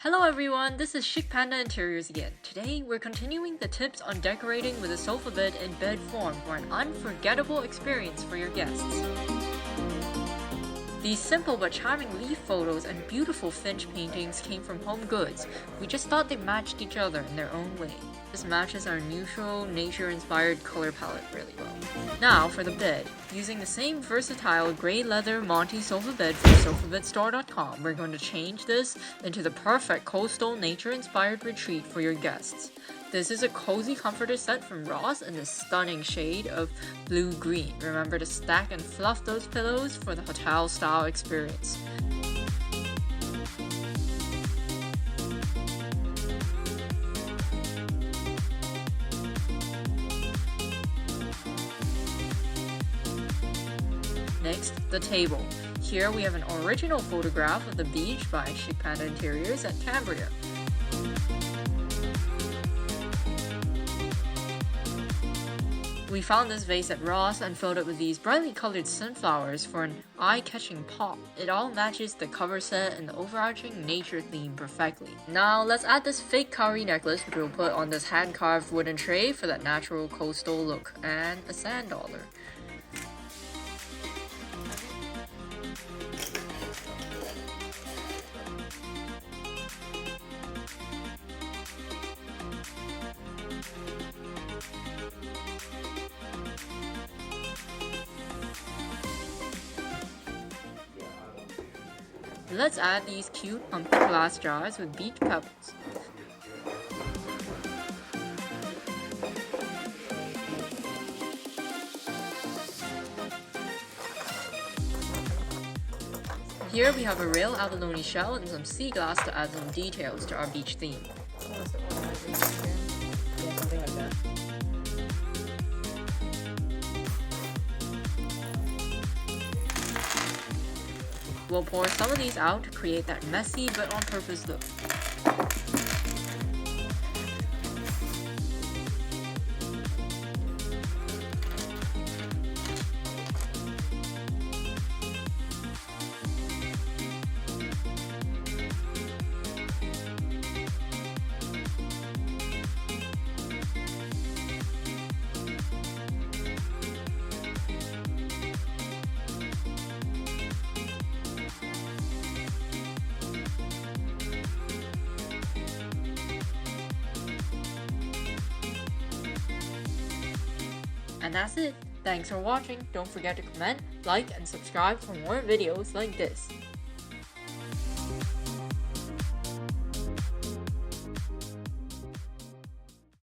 Hello everyone, this is Chic Panda Interiors again. Today, we're continuing the tips on decorating with a sofa bed in bed form for an unforgettable experience for your guests. These simple but charming leaf photos and beautiful Finch paintings came from Home Goods. We just thought they matched each other in their own way. This matches our neutral, nature-inspired color palette really well. Now for the bed. Using the same versatile gray leather Monty sofa bed from sofabedsstore.com, we're going to change this into the perfect coastal, nature-inspired retreat for your guests. This is a cozy comforter set from Ross in the stunning shade of blue-green. Remember to stack and fluff those pillows for the hotel-style experience. Next, the table. Here we have an original photograph of the beach by Chic Panda Interiors at Cambria. We found this vase at Ross and filled it with these brightly colored sunflowers for an eye-catching pop. It all matches the cover set and the overarching nature theme perfectly. Now let's add this fake cowrie necklace which we'll put on this hand-carved wooden tray for that natural coastal look, and a sand dollar. Let's add these cute pumpkin glass jars with beach pebbles. Here we have a real abalone shell and some sea glass to add some details to our beach theme. We'll pour some of these out to create that messy but on purpose look. And that's it. Thanks for watching. Don't forget to comment, like, and subscribe for more videos like this.